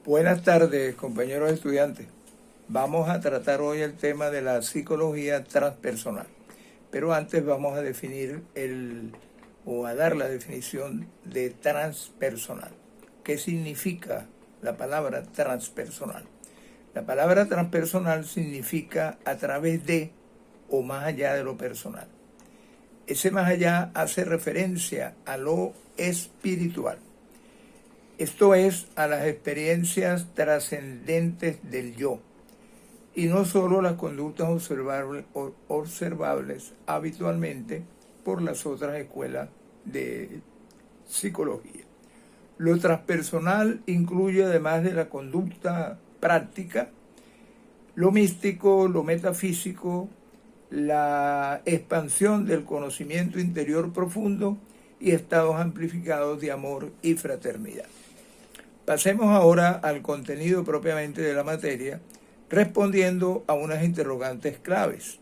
Buenas tardes, compañeros estudiantes. Vamos a tratar hoy el tema de la psicología transpersonal. Pero antes vamos a definir o a dar la definición de transpersonal. ¿Qué significa la palabra transpersonal? La palabra transpersonal significa a través de o más allá de lo personal. Ese más allá hace referencia a lo espiritual. Esto es, a las experiencias trascendentes del yo, y no solo las conductas observables habitualmente por las otras escuelas de psicología. Lo transpersonal incluye, además de la conducta práctica, lo místico, lo metafísico, la expansión del conocimiento interior profundo y estados amplificados de amor y fraternidad. Pasemos ahora al contenido propiamente de la materia, respondiendo a unas interrogantes claves.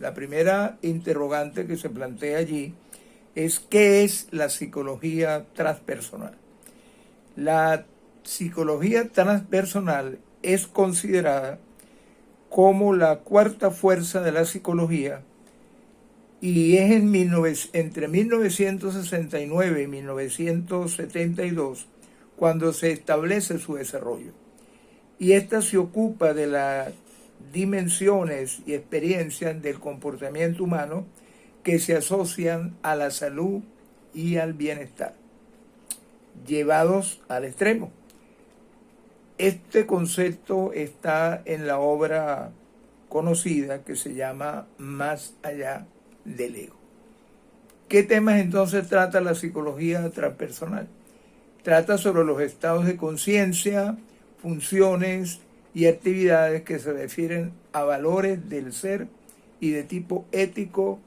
La primera interrogante que se plantea allí es: ¿qué es la psicología transpersonal? La psicología transpersonal es considerada como la cuarta fuerza de la psicología y es entre 1969 y 1972 cuando se establece su desarrollo. Y esta se ocupa de las dimensiones y experiencias del comportamiento humano que se asocian a la salud y al bienestar, llevados al extremo. Este concepto está en la obra conocida que se llama Más allá del ego. ¿Qué temas entonces trata la psicología transpersonal? Trata sobre los estados de conciencia, funciones y actividades que se refieren a valores del ser y de tipo ético,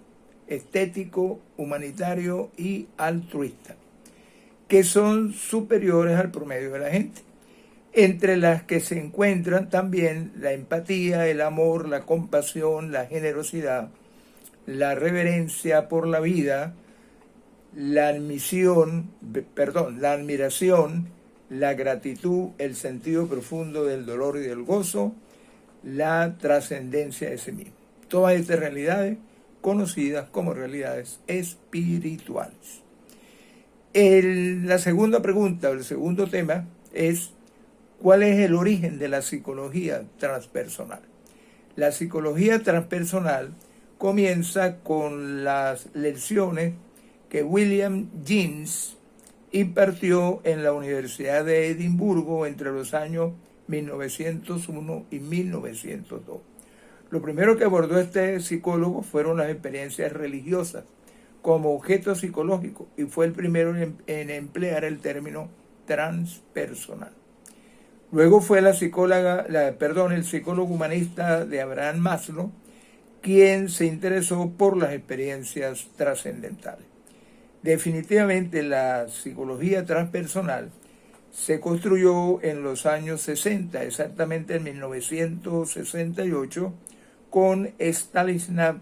estético, humanitario y altruista, que son superiores al promedio de la gente, entre las que se encuentran también la empatía, el amor, la compasión, la generosidad, la reverencia por la vida, la admiración, la gratitud, el sentido profundo del dolor y del gozo, la trascendencia de sí mismo. Todas estas realidades conocidas como realidades espirituales. La segunda pregunta, el segundo tema es: ¿cuál es el origen de la psicología transpersonal? La psicología transpersonal comienza con las lecciones que William James impartió en la Universidad de Edimburgo entre los años 1901 y 1902. Lo primero que abordó este psicólogo fueron las experiencias religiosas como objeto psicológico y fue el primero en emplear el término transpersonal. Luego fue el psicólogo humanista de Abraham Maslow quien se interesó por las experiencias trascendentales. Definitivamente la psicología transpersonal se construyó en los años 60, exactamente en 1968, con Stanislav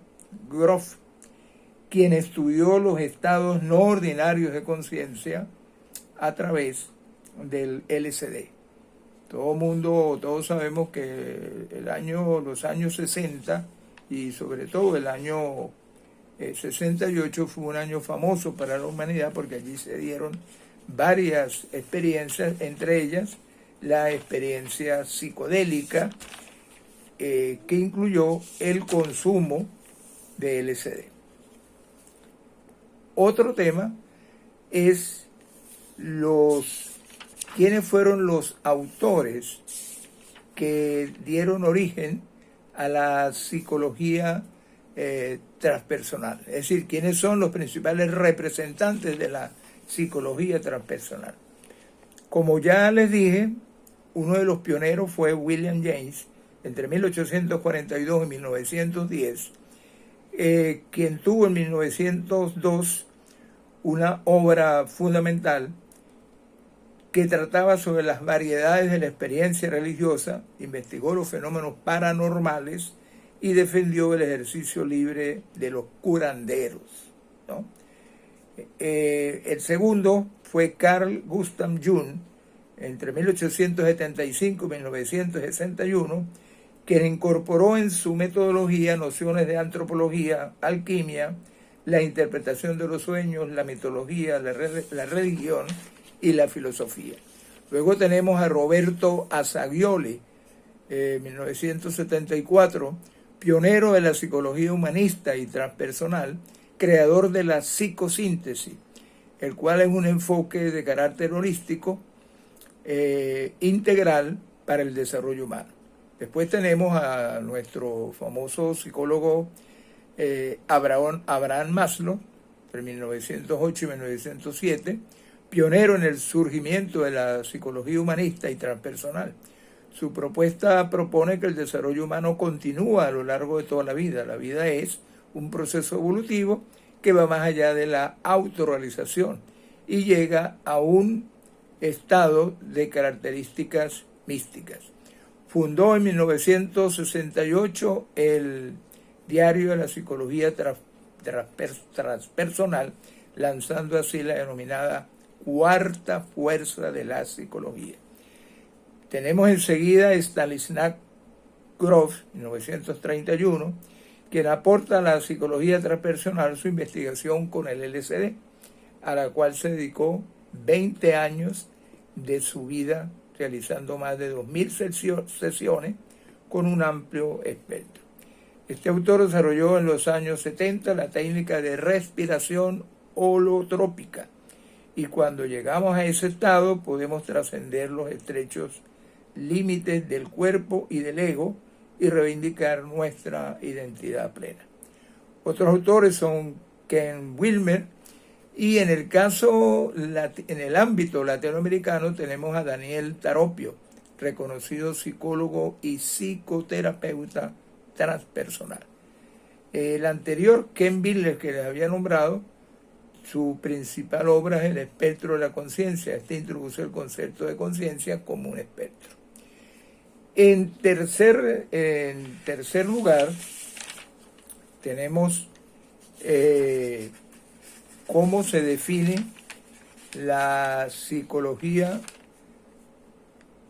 Grof, quien estudió los estados no ordinarios de conciencia a través del LSD. Todos sabemos que los años 60 y sobre todo el año 68 fue un año famoso para la humanidad porque allí se dieron varias experiencias, entre ellas la experiencia psicodélica que incluyó el consumo de LSD. Otro tema es quiénes fueron los autores que dieron origen a la psicología transpersonal, es decir, quiénes son los principales representantes de la psicología transpersonal. Como ya les dije, uno de los pioneros fue William James, entre 1842 y 1910, quien tuvo en 1902 una obra fundamental que trataba sobre las variedades de la experiencia religiosa, investigó los fenómenos paranormales y defendió el ejercicio libre de los curanderos, ¿no? El segundo fue Carl Gustav Jung, entre 1875 y 1961, quien incorporó en su metodología nociones de antropología, alquimia, la interpretación de los sueños, la mitología, la religión y la filosofía. Luego tenemos a Roberto Assagioli, 1974, pionero de la psicología humanista y transpersonal, creador de la psicosíntesis, el cual es un enfoque de carácter holístico integral para el desarrollo humano. Después tenemos a nuestro famoso psicólogo Abraham Maslow, entre 1908 y 1907, pionero en el surgimiento de la psicología humanista y transpersonal. Su propuesta propone que el desarrollo humano continúa a lo largo de toda la vida. La vida es un proceso evolutivo que va más allá de la autorrealización y llega a un estado de características místicas. Fundó en 1968 el Diario de la Psicología Transpersonal, lanzando así la denominada Cuarta Fuerza de la Psicología. Tenemos enseguida a Stanislav Grof, 1931, quien aporta a la psicología transpersonal su investigación con el LSD, a la cual se dedicó 20 años de su vida, realizando más de 2.000 sesiones con un amplio espectro. Este autor desarrolló en los años 70 la técnica de respiración holotrópica, y cuando llegamos a ese estado podemos trascender los estrechos límites del cuerpo y del ego y reivindicar nuestra identidad plena. Otros autores son Ken Wilber, y en el ámbito latinoamericano tenemos a Daniel Taropio, reconocido psicólogo y psicoterapeuta transpersonal. El anterior, Ken Wilber, que les había nombrado, su principal obra es El espectro de la conciencia. Este introduce el concepto de conciencia como un espectro. En tercer lugar, tenemos cómo se define la psicología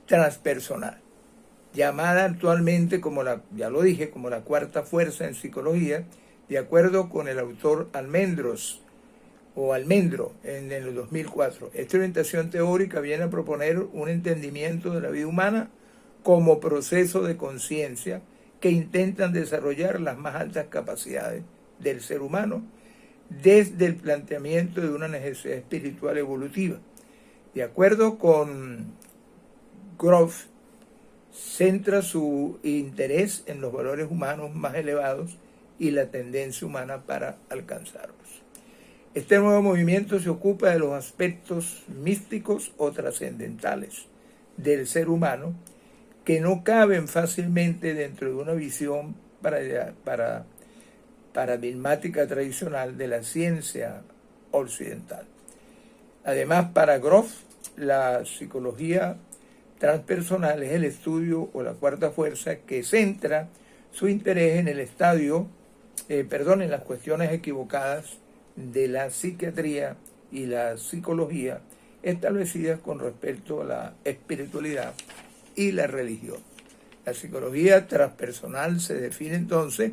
transpersonal, llamada actualmente como ya lo dije, como la cuarta fuerza en psicología, de acuerdo con el autor Almendro en el 2004. Esta orientación teórica viene a proponer un entendimiento de la vida humana como proceso de conciencia que intentan desarrollar las más altas capacidades del ser humano desde el planteamiento de una necesidad espiritual evolutiva. De acuerdo con Grof, centra su interés en los valores humanos más elevados y la tendencia humana para alcanzarlos. Este nuevo movimiento se ocupa de los aspectos místicos o trascendentales del ser humano que no caben fácilmente dentro de una visión paradigmática tradicional de la ciencia occidental. Además, para Grof, la psicología transpersonal es el estudio o la cuarta fuerza que centra su interés en el en las cuestiones equivocadas de la psiquiatría y la psicología establecidas con respecto a la espiritualidad y la religión. La psicología transpersonal se define entonces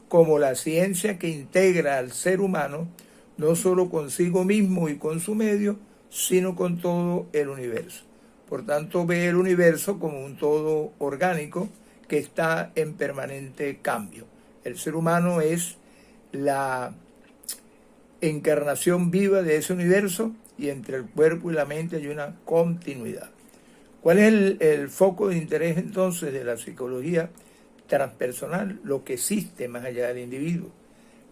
como la ciencia que integra al ser humano no solo consigo mismo y con su medio, sino con todo el universo. Por tanto, ve el universo como un todo orgánico que está en permanente cambio. El ser humano es la encarnación viva de ese universo y entre el cuerpo y la mente hay una continuidad. ¿Cuál es el foco de interés entonces de la psicología transpersonal? Lo que existe más allá del individuo,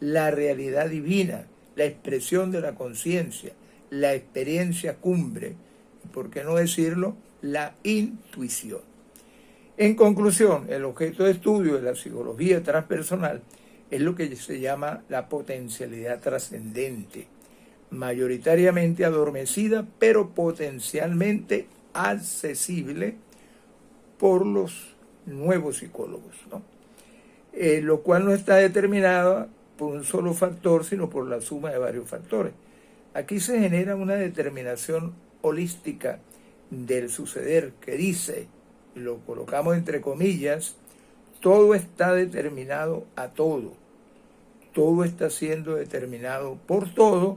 la realidad divina, la expresión de la conciencia, la experiencia cumbre, y por qué no decirlo, la intuición. En conclusión, el objeto de estudio de la psicología transpersonal es lo que se llama la potencialidad trascendente, mayoritariamente adormecida, pero potencialmente accesible por los nuevos psicólogos, ¿no? Lo cual no está determinado por un solo factor, sino por la suma de varios factores. Aquí se genera una determinación holística del suceder, que dice, lo colocamos entre comillas, todo está determinado a todo, todo está siendo determinado por todo,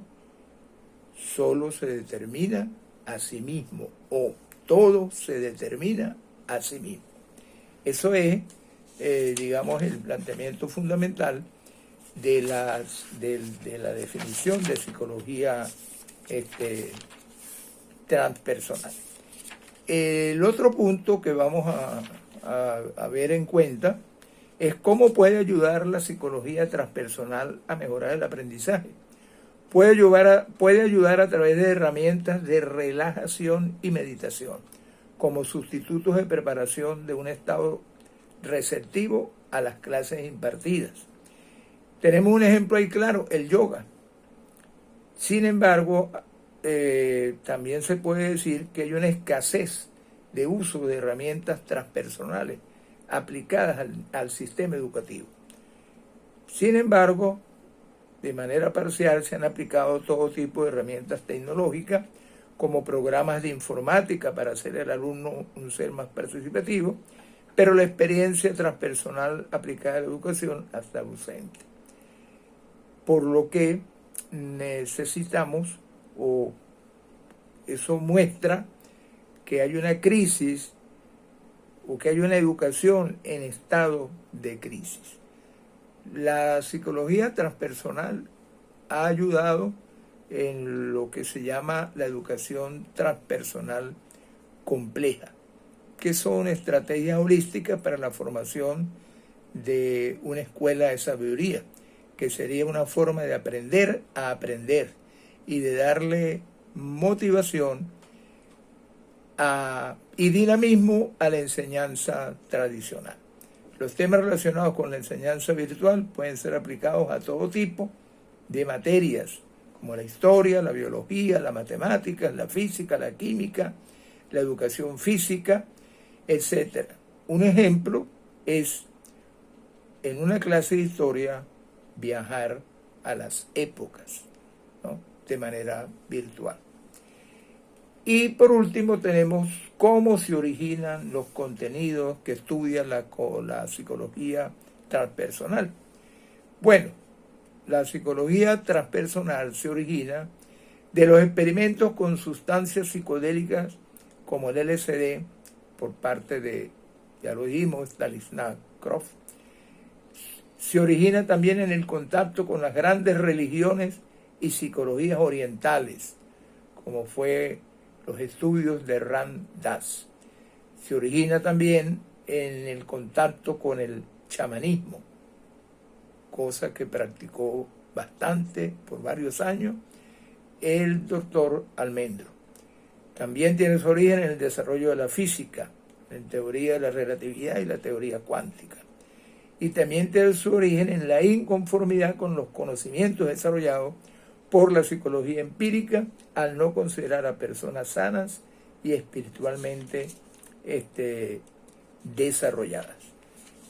solo se determina a sí mismo, o todo se determina a sí mismo. Eso es, digamos, el planteamiento fundamental de la definición de psicología transpersonal. El otro punto que vamos a ver en cuenta es cómo puede ayudar la psicología transpersonal a mejorar el aprendizaje. Puede ayudar a través de herramientas de relajación y meditación, como sustitutos de preparación de un estado receptivo a las clases impartidas. Tenemos un ejemplo ahí claro, el yoga. Sin embargo, también se puede decir que hay una escasez de uso de herramientas transpersonales aplicadas al sistema educativo. Sin embargo, de manera parcial se han aplicado todo tipo de herramientas tecnológicas, como programas de informática para hacer al alumno un ser más participativo, pero la experiencia transpersonal aplicada a la educación está ausente. Por lo que necesitamos, o eso muestra que hay una crisis o que hay una educación en estado de crisis. La psicología transpersonal ha ayudado en lo que se llama la educación transpersonal compleja, que son estrategias holísticas para la formación de una escuela de sabiduría, que sería una forma de aprender a aprender y de darle motivación y dinamismo a la enseñanza tradicional. Los temas relacionados con la enseñanza virtual pueden ser aplicados a todo tipo de materias, como la historia, la biología, la matemática, la física, la química, la educación física, etc. Un ejemplo es, en una clase de historia, viajar a las épocas, ¿no?, de manera virtual. Y por último tenemos cómo se originan los contenidos que estudia la psicología transpersonal. Bueno, la psicología transpersonal se origina de los experimentos con sustancias psicodélicas como el LSD por parte de, ya lo dijimos, Stanislav. Se origina también en el contacto con las grandes religiones y psicologías orientales, como fue los estudios de Ram Dass. Se origina también en el contacto con el chamanismo, cosa que practicó bastante por varios años el doctor Almendro. También tiene su origen en el desarrollo de la física, en teoría de la relatividad y la teoría cuántica. Y también tiene su origen en la inconformidad con los conocimientos desarrollados por la psicología empírica, al no considerar a personas sanas y espiritualmente desarrolladas.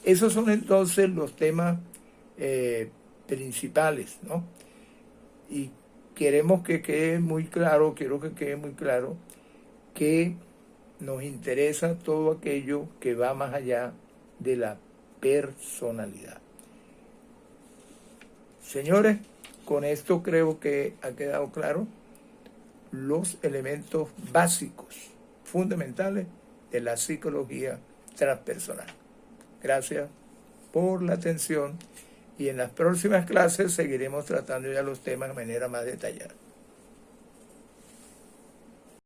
Esos son entonces los temas principales, ¿no? Y quiero que quede muy claro que nos interesa todo aquello que va más allá de la personalidad. Señores, con esto creo que ha quedado claro los elementos básicos, fundamentales de la psicología transpersonal. Gracias por la atención y en las próximas clases seguiremos tratando ya los temas de manera más detallada.